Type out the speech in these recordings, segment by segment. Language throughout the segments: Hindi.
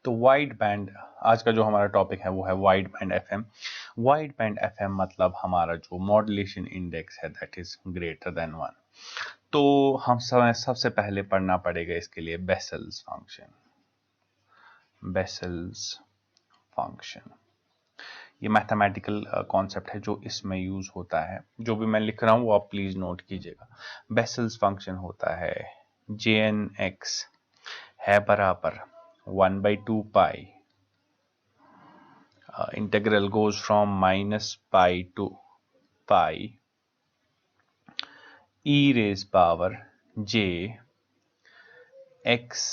तो वाइड बैंड, आज का जो हमारा टॉपिक है वो है wide band FM. Wide band FM मतलब हमारा जो मॉड्यूलेशन इंडेक्स है दैट इज ग्रेटर देन 1। तो हम सबसे पहले पढ़ना पड़ेगा इसके लिए बेसल्स फंक्शन। बेसल्स फंक्शन ये मैथमेटिकल कॉन्सेप्ट है जो इसमें यूज होता है। जो भी मैं लिख रहा हूँ वो आप प्लीज नोट कीजिएगा। बेसल्स फंक्शन होता है jn(x) है बराबर 1/2 पाई, integral goes from -pi to pi e raised power j x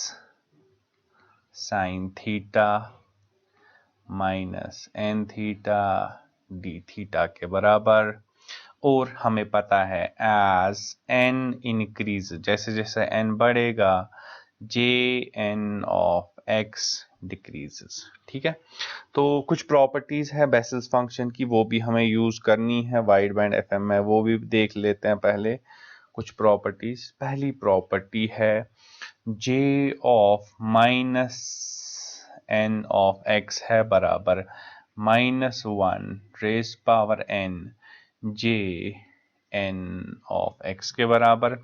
sin theta minus n theta d theta के बराबर। और हमें पता है एज n इंक्रीज, जैसे जैसे n बढ़ेगा jn ऑफ x डिक्रीजेस। ठीक है, तो कुछ प्रॉपर्टीज है बेसल्स फंक्शन की, वो भी हमें यूज करनी है वाइड बैंड एफएम में, वो भी देख लेते हैं पहले कुछ प्रॉपर्टीज। पहली प्रॉपर्टी है j of minus n of x है बराबर -1 raise power n j n of x के बराबर।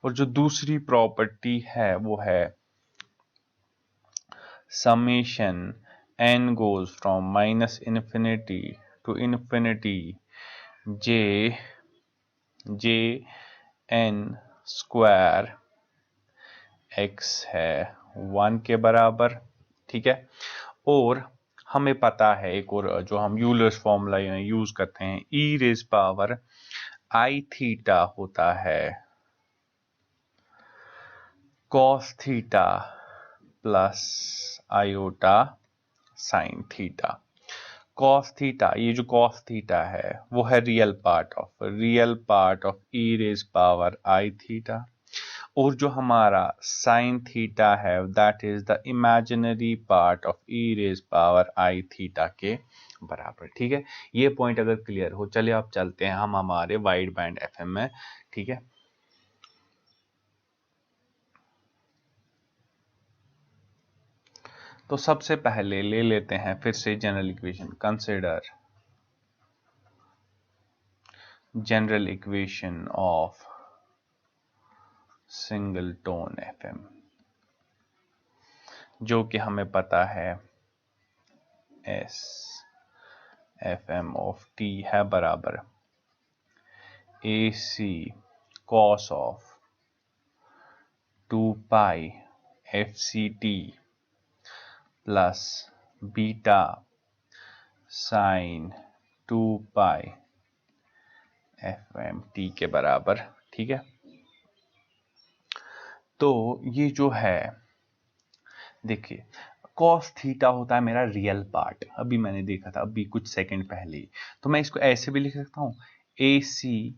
और जो दूसरी प्रॉपर्टी है वो है summation n goes from -infinity to infinity j n square x है 1 के बराबर। ठीक है, और हमें पता है एक और जो हम यूलर्स फॉर्मूला यूज करते हैं, e raise power i theta होता है cos theta plus iota sine theta. cos theta, ये जो cos थीटा है वो है real part of e raise power i theta. और जो हमारा साइन थीटा है that is the imaginary part of e raise power i theta के बराबर। ठीक है, ये पॉइंट अगर क्लियर हो, चलिए आप चलते हैं हम हमारे वाइड बैंड एफएम में। ठीक है, तो सबसे पहले ले लेते हैं फिर से general equation. Consider general equation of single tone FM, जो कि हमें पता है s f m of t है बराबर A C cos of 2 pi f c t plus beta sine 2 pi f m t के बराबर। ठीक है, तो ये जो है देखिए cos थीटा होता है मेरा रियल पार्ट, अभी मैंने देखा था अभी कुछ सेकंड पहले ही, तो मैं इसको ऐसे भी लिख सकता हूँ A C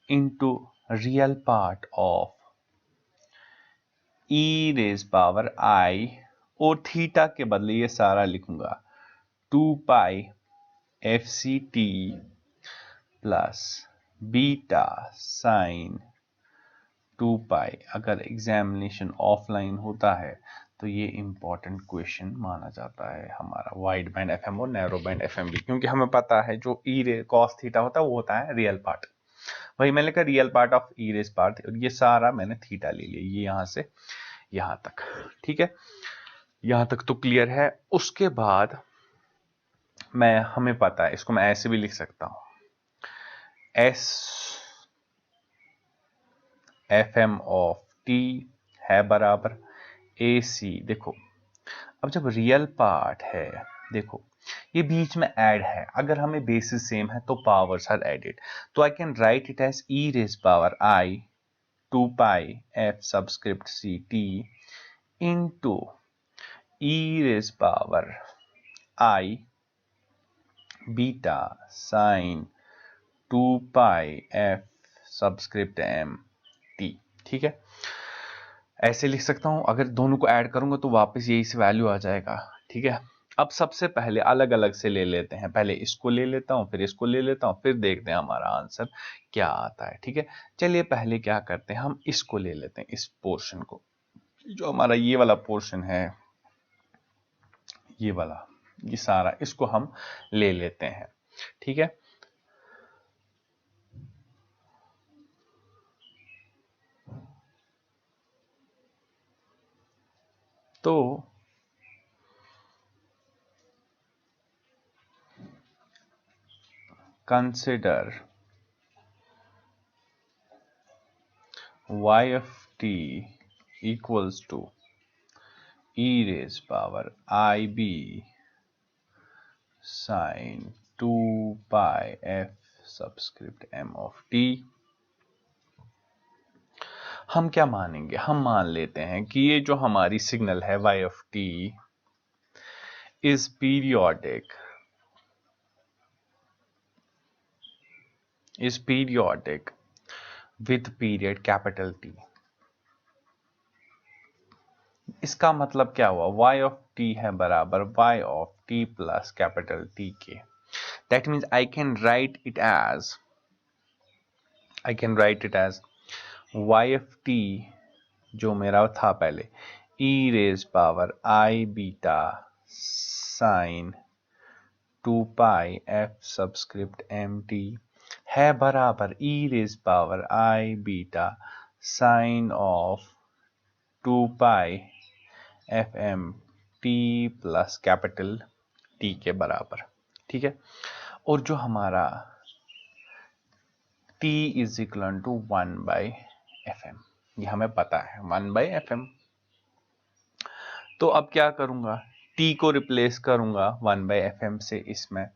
into real part of e raise power i, और थीटा के बदले ये सारा लिखूंगा 2 pi f c t plus beta sine 2 pi. अगर एग्जामिनेशन ऑफलाइन होता है तो ये इंपॉर्टेंट क्वेश्चन माना जाता है हमारा वाइड बैंड एफएम और नैरो बैंड एफएम भी, क्योंकि हमें पता है जो ई रे कॉस थीटा होता है वो होता है रियल पार्ट। वही मैंने कहा real part of e raise part, और ये सारा मैंने थीटा ले लिया, ये यहां से यहां तक। ठीक है, यहां तक तो क्लियर है। उसके बाद हमें पता है, इसको मैं ऐसे भी लिख सकता हूं s f m of t है बराबर ए सी। देखो अब जब रियल पार्ट है, देखो ये बीच में ऐड है, अगर हमें बेसिस सेम है तो पावर्स आर एडेड, तो I can write it as e raise power i 2 pi f subscript c t into e raise power i beta sine 2 pi f subscript m t. ठीक है, ऐसे लिख सकता हूं, अगर दोनों को ऐड करूंगा तो वापस यही से वैल्यू आ जाएगा। ठीक है, अब सबसे पहले अलग अलग से ले लेते हैं, पहले इसको ले लेता हूं फिर इसको ले लेता हूं, फिर देखते हैं हमारा आंसर क्या आता है। ठीक है, चलिए पहले क्या करते हैं, हम इसको ले लेते हैं, इस पोर्शन को, जो हमारा ये वाला पोर्शन है ये वाला, ये सारा इसको हम ले लेते हैं, ठीक है। तो consider y of t equals to e raised power ib sin 2 pi f subscript m of t। हम क्या मानेंगे, हम मान लेते हैं कि ये जो हमारी सिग्नल है y of t is periodic with period capital T। इसका मतलब क्या हुआ, y of t है बराबर y of t plus capital T के। That means I can write it as y of t जो मेरा था पहले e raised power I beta sin 2 pi f subscript mt है बराबर e raised power I beta sin of 2 pi fm t plus capital T के बराबर, ठीक है। और जो हमारा T is equal to 1/fm, ये हमें पता है 1/fm। तो अब क्या करूंगा, T को रिप्लेस करूंगा 1/fm से इसमें,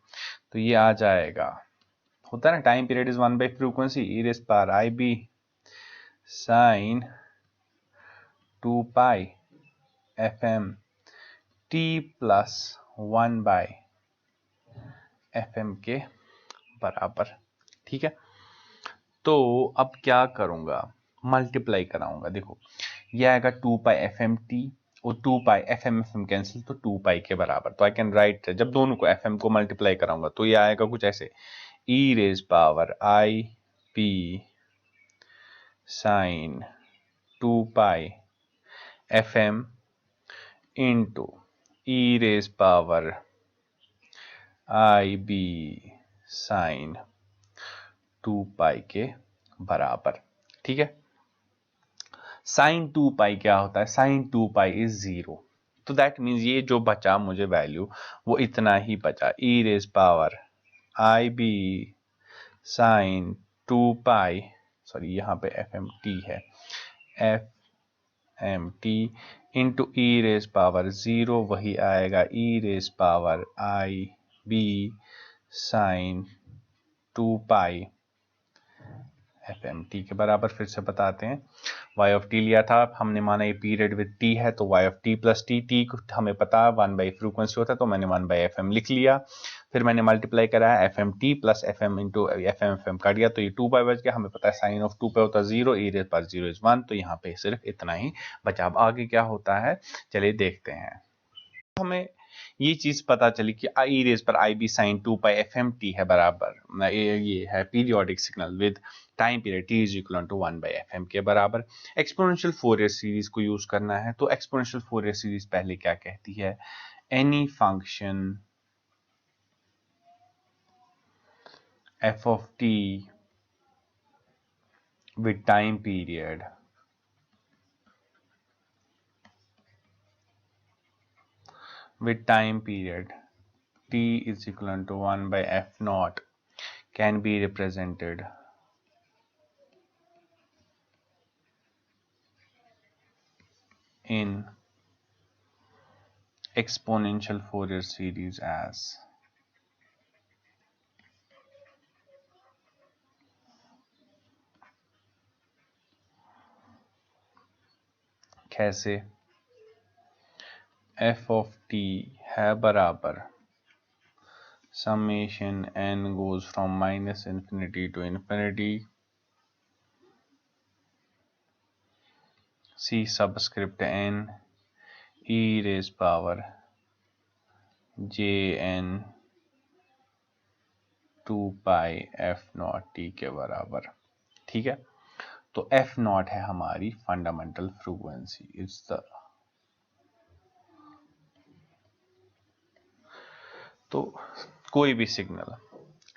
तो ये आ जाएगा, होता है ना टाइम पीरियड इज 1/फ्रीक्वेंसी e raised power ib sin 2 pi fm t plus 1/fm के बराबर, ठीक है। तो अब क्या करूंगा, मल्टीप्लाई कराऊंगा, देखो ये आएगा 2 पाई fm t और 2 पाई fm fm कैंसिल, तो 2 पाई के बराबर। तो आई कैन राइट, जब दोनों को fm को मल्टीप्लाई कराऊंगा तो ये आएगा कुछ ऐसे e raise power i p sine 2 pi fm into e raise power i b sine 2 pi के बराबर, ठीक है। साइन 2 पाई क्या होता है, साइन 2 पाई इज 0, तो दैट मीन्स ये जो बचा मुझे वैल्यू वो इतना ही बचा, ई रेज पावर आई बी साइन 2 पाई, सॉरी यहाँ पे एफ एम टी है, F m t into e raise power 0, वही आएगा ई रेज पावर आई b sine 2 pi f m t के बराबर। फिर से बताते हैं, y ऑफ टी लिया था, हमने माना ये पीरियड विद t है, तो y of T plus T, T हमें पता 1/फ्रीक्वेंसी होता है, तो मैंने 1/fm लिख लिया। फिर मैंने मल्टीप्लाई कराया f m t plus f m into f m काट दिया, तो ये 2 पाई बच गया। हमें पता है साइन ऑफ 2 पे होता है 0, ई रेज पर 0 इज 1, तो यहाँ पे सिर्फ इतना ही बचा। अब आगे क्या होता है चलिए देखते हैं। हमें ये चीज पता चली कि e raise power i b sine 2 pi f m t है बराबर, ये है periodic signal with time period t is equal to 1/fm के बराबर। एक्सपोनेंशियल फोरियर सीरीज को यूज करना है, तो एक्सपोनेंशियल फोरियर सीरीज पहले क्या कहती है, any function f of t with time period t is equal to 1/f0 can be represented in exponential Fourier series as कैसे, f of t है बराबर summation n goes from -infinity to infinity c subscript n e raised power jn 2 pi f0 t के बराबर, ठीक है। तो f0 है हमारी फंडामेंटल फ्रीक्वेंसी, इट्स द तो कोई भी सिग्नल,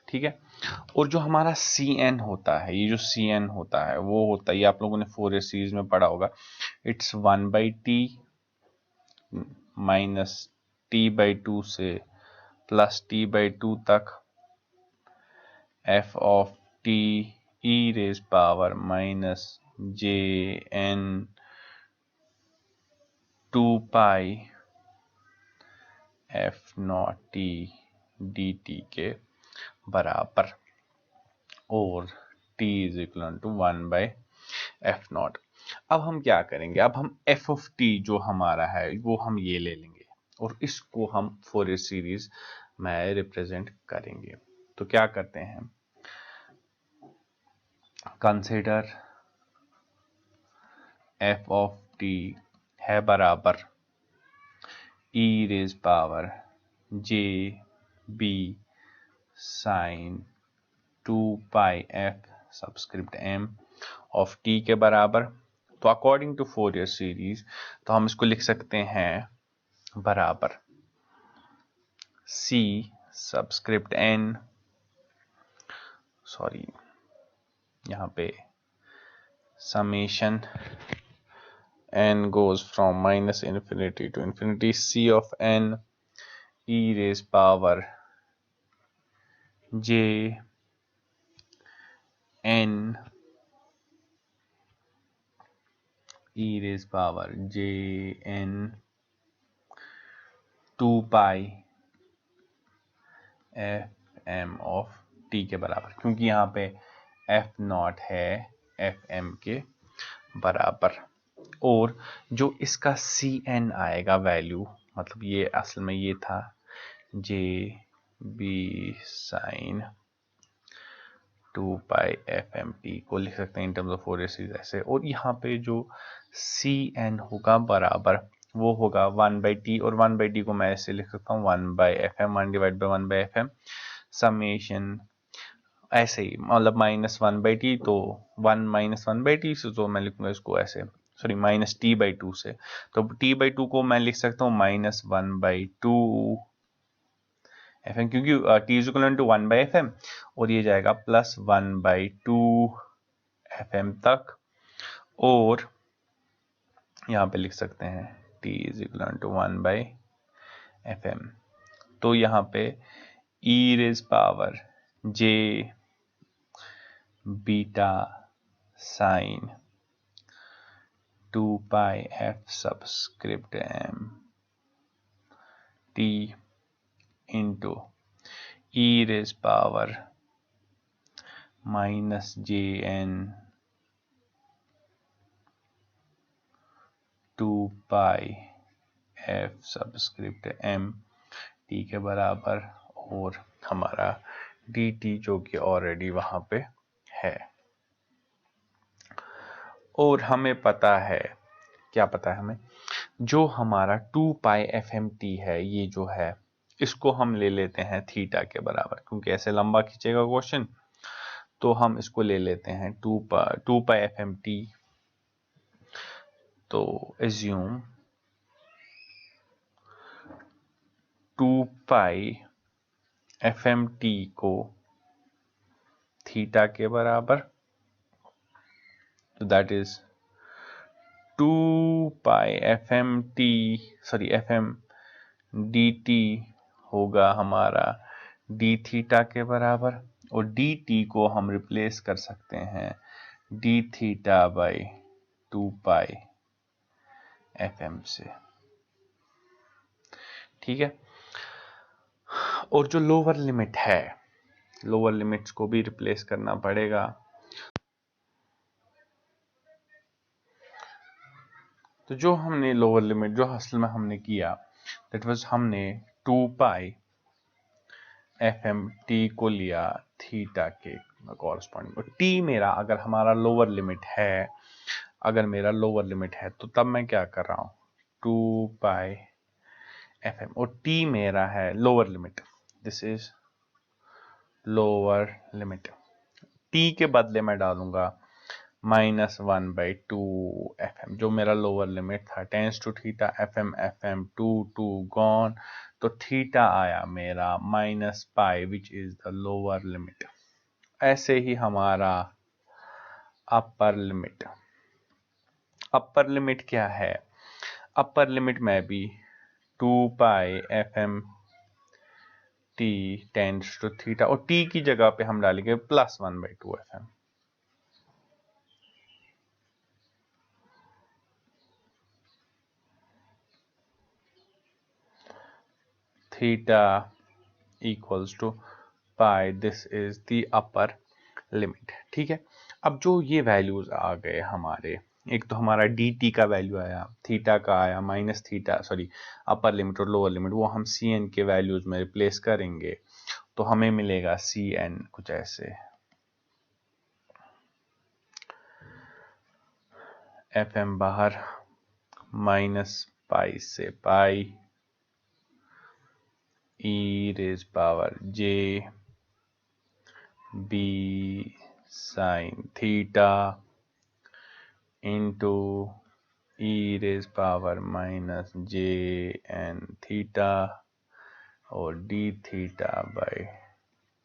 ठीक है। और जो हमारा Cn होता है, ये जो Cn होता है वो होता है, ये आप लोगों ने फोरियर सीरीज में पढ़ा होगा, इट्स 1/t माइनस t/2 से प्लस t/2 तक f of t e raise power minus jn 2 pi f not t dt के बराबर, और t is equal to 1/f not. अब हम क्या करेंगे, अब हम f ऑफ t जो हमारा है वो हम ये ले लेंगे और इसको हम फोरियर सीरीज में रिप्रेजेंट करेंगे। तो क्या करते हैं, कंसिडर f ऑफ t है बराबर e raise power j b sine 2 pi f subscript m of t के बराबर। तो अकॉर्डिंग टू फोरियर सीरीज तो हम इसको लिख सकते हैं बराबर c सबस्क्रिप्ट n, सॉरी यहाँ पे summation n goes from minus infinity to infinity, c of n e raised power j n e raised power j n 2 pi f m of t के बराबर, क्योंकि यहाँ पे f नॉट है f m के बराबर। और जो इसका Cn आएगा वैल्यू, मतलब ये असल में ये था j b sine 2 pi f m T को लिख सकते हैं in terms of Fourier series ऐसे। और यहाँ पे जो Cn होगा बराबर वो होगा 1/t, और 1/t को मैं ऐसे लिख सकता हूँ 1/fm, 1/1/fm समेशन, ऐसे ही मतलब -1/t, तो 1 - 1/t से तो मैं लिखूंगा इसको ऐसे, सॉरी -t/2 से, तो t/2 को मैं लिख सकता हूँ -1/2 fm, क्योंकि t is equal to 1/fm, और ये जाएगा +1/2 fm तक। और यहाँ पे लिख सकते हैं t is equal to 1/fm। तो यहाँ पे e raise power j beta sine 2 pi f subscript m t into e raise power minus jn 2 pi f subscript m t के बराबर, और हमारा dt जो कि ऑलरेडी वहां पे है। और हमें पता है, क्या पता है हमें, जो हमारा 2 पाई fmt है, ये जो है इसको हम ले लेते हैं थीटा के बराबर, क्योंकि ऐसे लंबा खींचेगा क्वेश्चन, तो हम इसको ले लेते हैं 2 पाई fmt। तो एज्यूम 2 पाई fmt को थीटा के बराबर, तो that is 2 pi fmt, sorry fm dt होगा हमारा d थीटा के बराबर, और dt को हम रिप्लेस कर सकते हैं d theta by 2 pi fm से, ठीक है। और जो लोअर लिमिट है, लोअर लिमिट्स को भी रिप्लेस करना पड़ेगा। तो जो हमने लोअर लिमिट जो असल में हमने किया, दैट वाज हमने 2 पाई fmt को लिया थीटा के कॉरस्पॉन्डिंग, और t मेरा अगर हमारा लोअर लिमिट है, अगर मेरा लोअर लिमिट है, तो तब मैं क्या कर रहा हूँ 2 पाई fm, और t मेरा है lower limit, this is lower limit. t के बदले मैं डालूंगा -1/2 fm, जो मेरा लोअर लिमिट था, tends to theta fm 2 2 gone, तो थीटा आया मेरा minus pi which is the lower limit. ऐसे ही हमारा अपर लिमिट, अपर लिमिट क्या है? अपर लिमिट में भी 2 pi f m t tends to theta, और टी की जगह पे हम डालेंगे +1/2 f m. Theta equals to pi, this is the upper limit. ठीक है, अब जो ये वैल्यूज आ गए हमारे, एक तो हमारा डी टी का वैल्यू आया, थीटा का आया, minus theta, sorry upper limit और लोअर लिमिट, वो हम सी एन के वैल्यूज में रिप्लेस करेंगे तो हमें मिलेगा सी एन कुछ ऐसे, एफ एम बाहर माइनस पाई से pi e raise power j b sine theta into e raise power minus j n theta और d theta by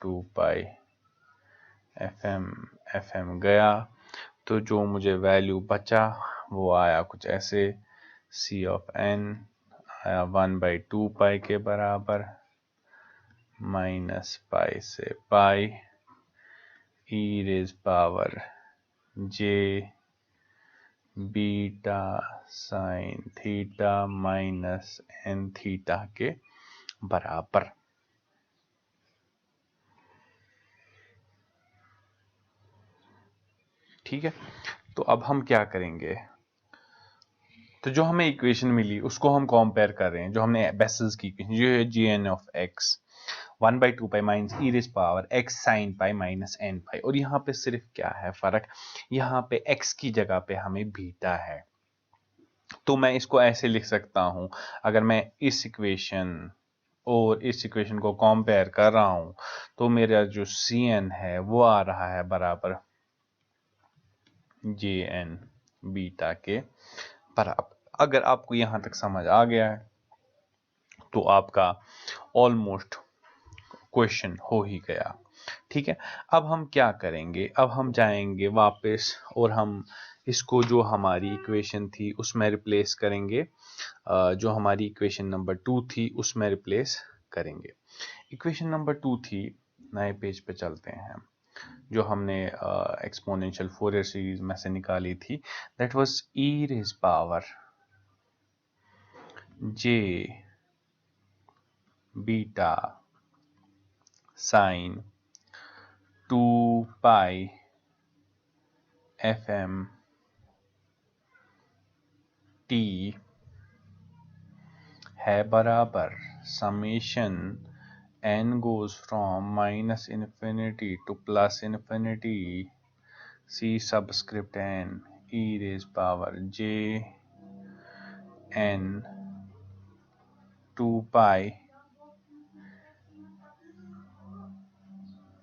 2 pi f m गया, तो जो मुझे वैल्यू बचा वो आया कुछ ऐसे, सी ऑफ एन आया 1/2 पाई के बराबर, माइनस पाई से pi e raise power j beta sine theta minus n theta के बराबर। ठीक है, तो अब हम क्या करेंगे, तो जो हमें इक्वेशन मिली उसको हम कंपेयर कर रहे हैं, जो हमने बेसल्स की इक्वेशन, जो है g n of x 1/2 pi minus e raise power x sine pi minus n pi, और यहाँ पे सिर्फ क्या है फर्क, यहाँ पे एक्स की जगह पे हमें बीटा है, तो मैं इसको ऐसे लिख सकता हूं, अगर मैं इस इक्वेशन और इस इक्वेशन को कंपेयर कर रहा हूं तो मेरा जो सी एन है वो आ रहा है बराबर जे एन बीटा के बराबर। अगर आपको यहां तक समझ आ गया है तो आपका ऑलमोस्ट क्वेश्चन हो ही गया। ठीक है, अब हम क्या करेंगे, अब हम जाएंगे वापस और हम इसको जो हमारी इक्वेशन थी उसमें रिप्लेस करेंगे, जो हमारी इक्वेशन नंबर 2 थी उसमें रिप्लेस करेंगे। इक्वेशन नंबर 2 थी, नए पेज पे चलते हैं, जो हमने एक्सपोनेंशियल फोरियर सीरीज में से निकाली थी, that was e raise power j beta sine 2 pi f m t है बराबर summation n goes from -infinity to +infinity c subscript n e raised power j n 2 pi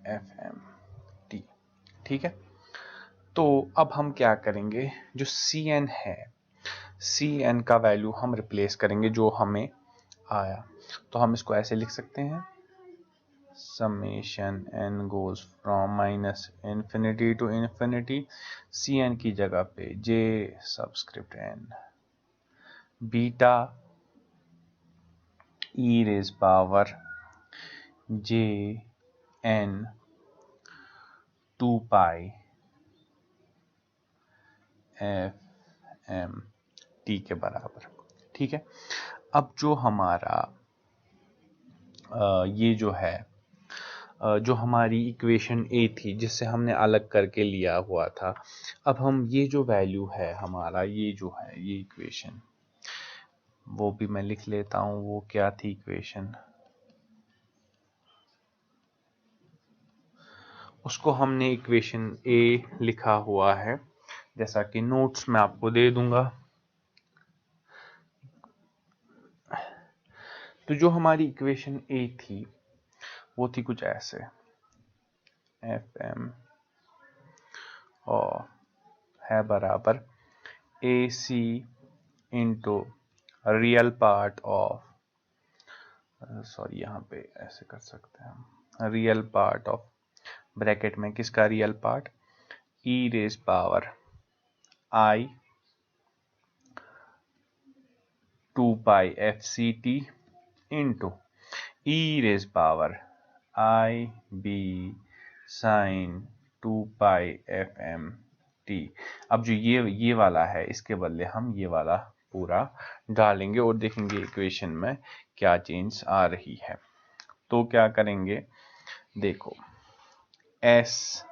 f m t. ठीक है, तो अब हम क्या करेंगे, जो सी एन है, सी एन का वैल्यू हम रिप्लेस करेंगे जो हमें आया, तो हम इसको ऐसे लिख सकते हैं, summation n goes from -infinity to infinity, cn की जगह पे j subscript n beta e raise power j n 2 pi f m t के बराबर। ठीक है, अब जो हमारा ये जो है, जो हमारी इक्वेशन ए थी जिससे हमने अलग करके लिया हुआ था, अब हम ये जो वैल्यू है हमारा, ये जो है ये इक्वेशन, वो भी मैं लिख लेता हूं, वो क्या थी इक्वेशन, उसको हमने इक्वेशन ए लिखा हुआ है, जैसा कि नोट्स में आपको दे दूंगा। तो जो हमारी इक्वेशन ए थी वो थी कुछ ऐसे, एफ एम और है बराबर A C into real part of sorry यहाँ पे ऐसे कर सकते हैं हम, रियल पार्ट ऑफ ब्रैकेट में किसका real part, E raise power i 2 pi f c t into e raise power I b sine 2 pi f m T. अब जो ये वाला है इसके बदले हम ये वाला पूरा डालेंगे और देखेंगे इक्वेशन में क्या चेंज आ रही है। तो क्या करेंगे, देखो एस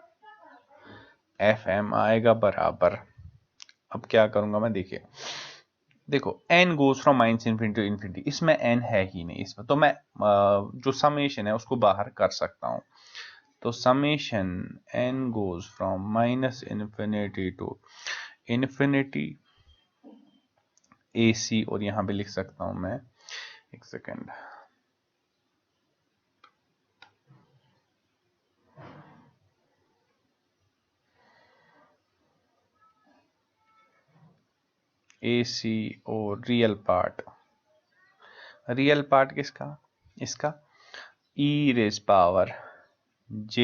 एफ एम आएगा बराबर, अब क्या करूंगा मैं, देखिए देखो n goes from minus infinity to infinity, इसमें n है ही नहीं इसमें, तो मैं जो समेशन है उसको बाहर कर सकता हूं। तो summation n goes from minus infinity to infinity AC, और यहां पे लिख सकता हूं मैं, एक सेकेंड, AC और रियल पार्ट किसका, इसका e raise power j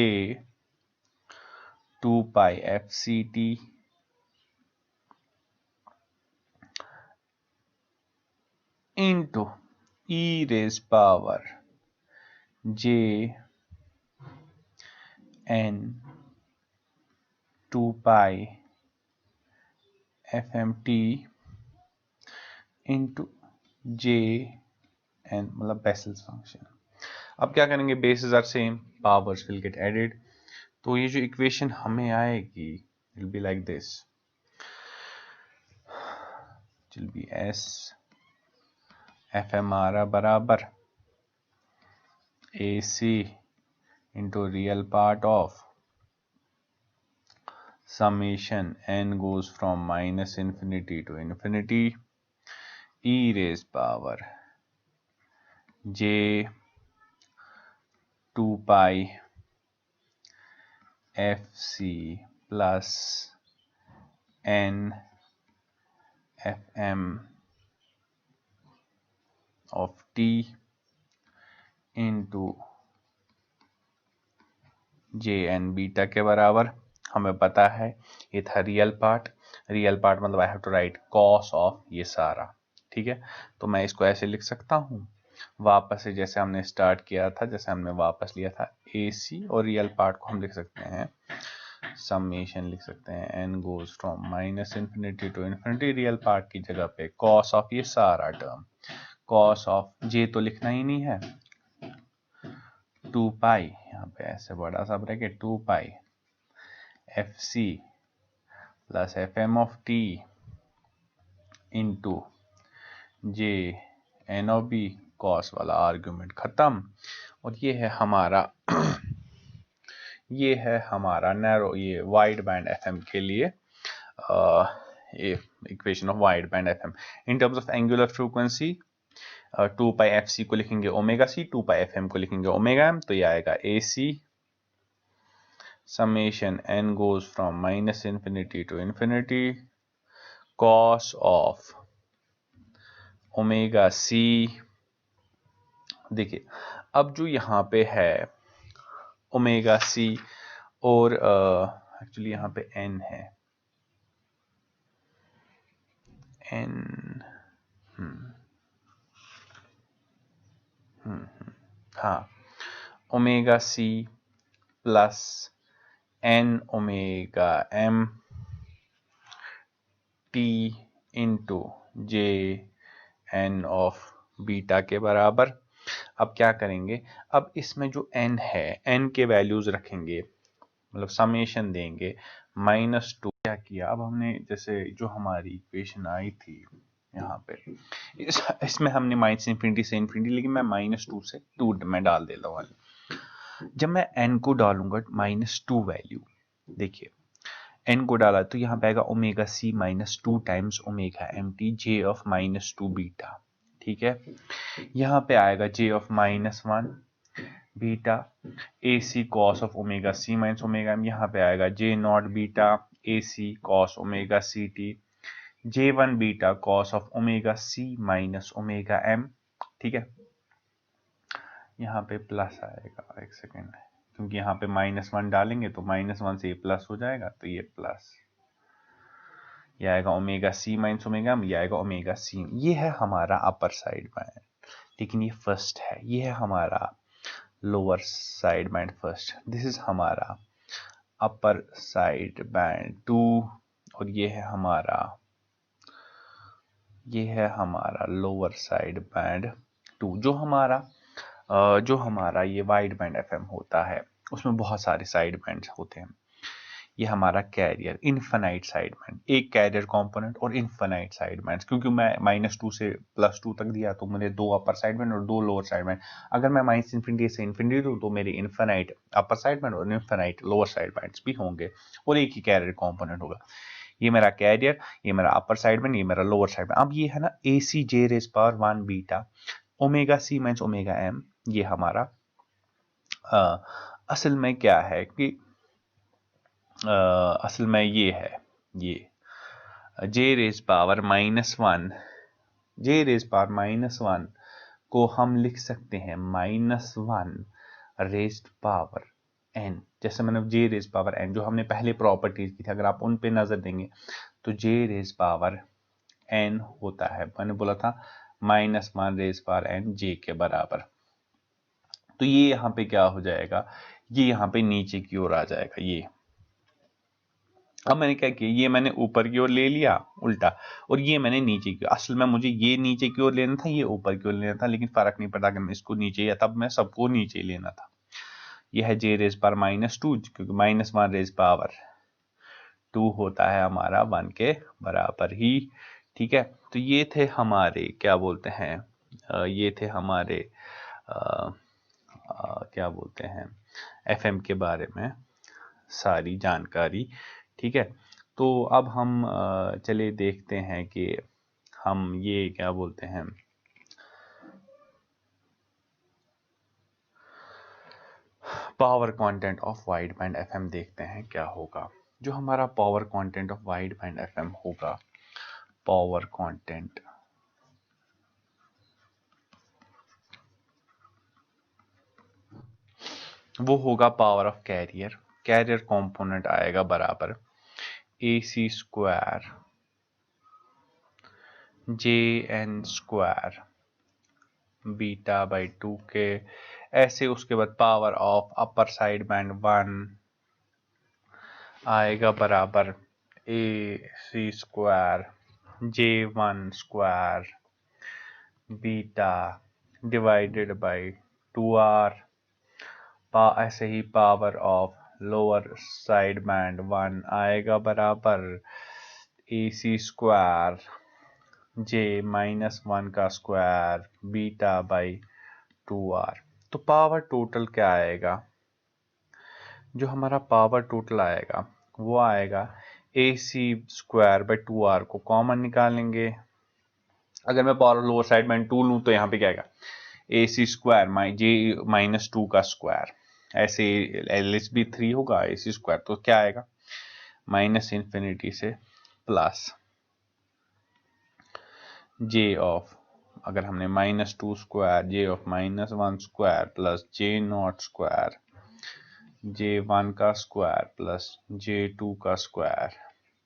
2 pi f c t into e raise power j n 2 pi f m t into j n, मतलब बेसल्स फंक्शन। अब क्या करेंगे, basis are same, powers will get added, तो ये जो इक्वेशन हमें आएगी will be like this, will be s f m r बराबर A C into real part of summation n goes from minus infinity to infinity e raised power j 2 pi fc plus n fm of t into j n beta के बराबर। हमें पता है ये था रियल पार्ट मतलब I have to write cos of ये सारा, ठीक है। तो मैं इसको ऐसे लिख सकता हूँ वापस से, जैसे हमने स्टार्ट किया था, जैसे हमने वापस लिया था AC, और रियल पार्ट को हम लिख सकते हैं समेशन, लिख सकते हैं n goes from minus infinity to infinity, real part की जगह पे कॉस ऑफ ये सारा टर्म, कॉस ऑफ j तो लिखना ही नहीं है, 2 पाई, यहाँ पे ऐसे बड़ा सा bracket 2 pi FC plus FM of t into j n of b, cos वाला आर्ग्यूमेंट खत्म। और ये है हमारा ये है हमारा नैरो, ये वाइड बैंड FM के लिए ये equation of wide band FM। In terms of angular frequency 2 pi FC को लिखेंगे ओमेगा C, 2 पाई FM को लिखेंगे ओमेगा M, तो ये आएगा AC summation n goes from minus infinity to infinity cos of omega C। देखिए अब जो यहाँ पे है ओमेगा C और एक्चुअली यहाँ पे n है, n हाँ, omega C plus n omega M t into j n of beta के बराबर। अब क्या करेंगे, अब इसमें जो n है n के वैल्यूज रखेंगे, मतलब समेशन देंगे -2। क्या किया, अब हमने जैसे जो हमारी इक्वेशन आई थी यहाँ पे इसमें हमने माइनस इन्फिनिटी से इन्फिनिटी, लेकिन मैं -2 से 2 में डाल देता हूँ। जब मैं n को डालूंगा -2 वैल्यू, देखिए n को डाला तो यहाँ पे आएगा omega C -2 times omega MT j of -2 beta, ठीक है। यहाँ पे आएगा j of -1 beta AC cos of omega C minus omega M, यहाँ पे आएगा j not beta AC cos omega CT j1 beta cos of omega C minus omega M, ठीक है। यहाँ पे प्लस आएगा, एक सेकेंड, क्योंकि यहाँ पे -1 डालेंगे तो -1 से ये प्लस हो जाएगा, तो ये प्लस, ये आएगा omega c minus omega m, ये आएगा ओमेगा सी। ये है हमारा अपर साइड बैंड, लेकिन ये फर्स्ट है। ये है हमारा lower side band first, this is हमारा अपर साइड बैंड 2, और ये है हमारा लोअर साइड बैंड 2। जो हमारा ये वाइड बैंड एफएम होता है, उसमें बहुत सारे साइड बैंड्स होते हैं। ये हमारा कैरियर इनफाइनाइट साइड बैंड, एक कैरियर कंपोनेंट और इनफाइनाइट साइड बैंड्स, क्योंकि मैं -2 से +2 तक दिया तो मुझे 2 अपर साइड बैंड और 2 लोअर साइड बैंड। अगर मैं -इंफिनिटी से इंफिनिटी दूं तो मेरे इनफाइनाइट अपर साइड बैंड और इनफाइनाइट लोअर साइड बैंड्स भी होंगे, और एक ही कैरियर कंपोनेंट होगा। ये मेरा कैरियर, ये मेरा अपर साइड बैंड, ये मेरा लोअर साइड बैंड। अब ये है ना AC J⁻1 beta omega c minus omega m, ये हमारा असल में क्या है कि असल में ये है, ये J⁻⁻1 को हम लिख सकते हैं -1 जैसे मैंने J⁻n जो हमने पहले प्रॉपर्टीज की थी, अगर आप उन पे नजर देंगे तो J⁻n होता है, मैंने बोला था -1 J के बराबर। तो ये यहाँ पे क्या हो जाएगा, ये यहाँ पे नीचे की ओर आ जाएगा। ये अब मैंने क्या किया, ये मैंने ऊपर की ओर ले लिया उल्टा, और ये मैंने नीचे की ओर। असल में मुझे ये नीचे की ओर लेना था, ये ऊपर की ओर लेना था, लेकिन फर्क नहीं पड़ता अगर मैं इसको नीचे या तब मैं सबको नीचे लेना था। यह है J⁻², क्योंकि -1 होता है हमारा 1 के बराबर ही। ठीक है, तो ये थे हमारे क्या बोलते हैं, ये थे हमारे क्या बोलते हैं FM के बारे में सारी जानकारी। ठीक है, तो अब हम चले देखते हैं कि हम ये क्या बोलते हैं, power content of wide band FM देखते हैं क्या होगा। जो हमारा power content of wide band FM होगा, पावर कंटेंट वो होगा पावर ऑफ कैरियर कंपोनेंट आएगा बराबर AC² JN² β/2 के, ऐसे उसके बाद power of upper side band 1 आएगा बराबर AC² J1² beta divided by 2R। ऐसे ही power of lower side band 1 आएगा बराबर AC² J-1² β/2R। तो पावर टोटल क्या आएगा, जो हमारा पावर टोटल आएगा वो आएगा AC²/2R को कॉमन निकालेंगे। अगर मैं पावर लोअर साइड बैंड 2 लूं तो यहाँ पे क्या आएगा AC² J-2 का स्क्वायर, ऐसे LS भी 3 होगा AC², तो क्या आएगा -इंफिनिटी से प्लस J ऑफ, अगर हमने -2² J of -1² plus J0² J1 का स्क्वायर प्लस J2 का स्क्वायर,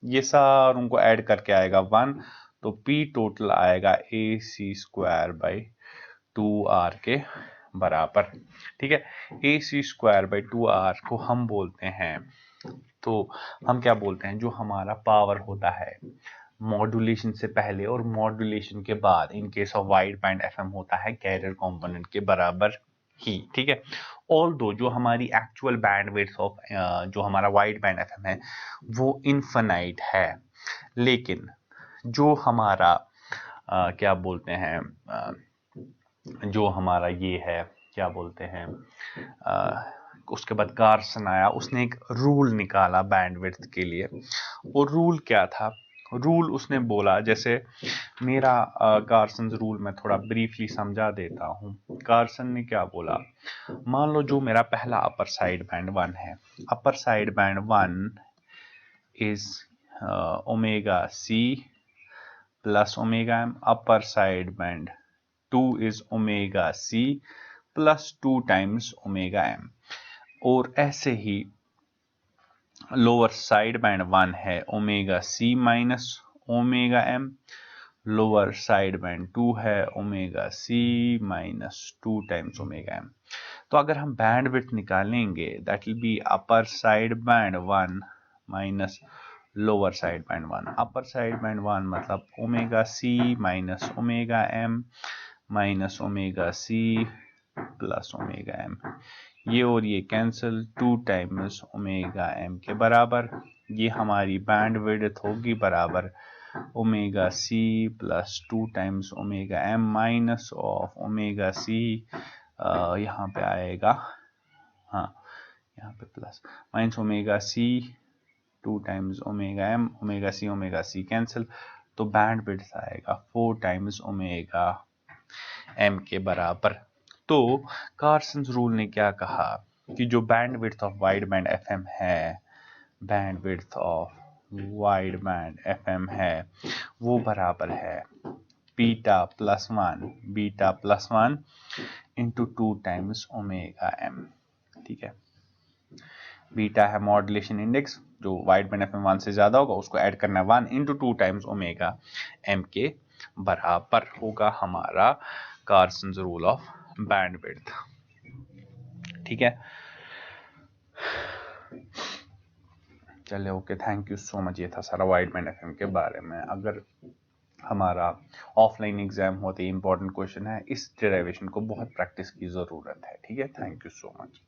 ये सारों को ऐड करके आएगा 1, तो P टोटल आएगा AC²/2R के बराबर। ठीक है, AC²/2R को हम बोलते हैं, तो हम क्या बोलते हैं, जो हमारा पावर होता है मॉड्यूलेशन से पहले और मॉड्यूलेशन के बाद in case of wide band FM होता है कैरियर कंपोनेंट के बराबर ही। ठीक है, ऑल्दो जो हमारी एक्चुअल बैंडविड्थ ऑफ जो हमारा वाइड बैंड एफएम है वो इनफिनाइट है, लेकिन जो हमारा क्या बोलते हैं जो हमारा ये है क्या बोलते हैं उसके बाद गार्सन आया, उसने एक रूल निकाला बैंडविड्थ के लिए। और रूल क्या था, रूल उसने बोला, जैसे मेरा गार्सन रूल मैं थोड़ा ब्रीफली समझा देता हूँ। गार्सन ने क्या बोला, मान लो जो मेरा पहला अपर साइड बैंड 1 है, upper side band 1 is omega c plus omega m, upper side band 2 is omega c plus 2 times omega m. और ऐसे ही लोअर साइड बैंड 1 है omega c minus omega m, lower side band 2 है omega c minus 2 times omega m. तो अगर हम बैंड विड्थ निकालेंगे that will be upper side band 1 minus lower side band 1। Upper side band 1 मतलब omega c minus omega m minus omega c plus omega m. ये और ये कैंसिल, 2 टाइम्स ओमेगा एम के बराबर। ये हमारी बैंड विड्थ होगी बराबर omega c plus 2 times omega m minus of omega c, यहाँ पे आएगा, हाँ यहाँ पे plus, minus omega c 2 times omega m, omega c cancel, तो बैंड विड्थ आएगा 4 टाइम्स ओमेगा एम के बराबर। तो कार्सन्स रूल ने क्या कहा कि जो bandwidth of wide band FM है, bandwidth of wide band FM है, वो बराबर है beta plus 1 into 2 times omega m. ठीक है, बीटा है मॉड्यूलेशन इंडेक्स, जो वाइड बैंड एफएम 1 से ज्यादा होगा उसको ऐड करना है 1 इंटू 2 टाइम्स ओमेगा एम के बराबर होगा हमारा कार्सन्स रूल ऑफ बैंड विड्थ। ठीक है, चलिए okay, thank you so much. ये था सारा वाइड बैंड एफएम के बारे में। अगर हमारा ऑफलाइन एग्जाम होते इंपॉर्टेंट क्वेश्चन है, इस डेरिवेशन को बहुत प्रैक्टिस की जरूरत है। ठीक है, थैंक यू सो मच।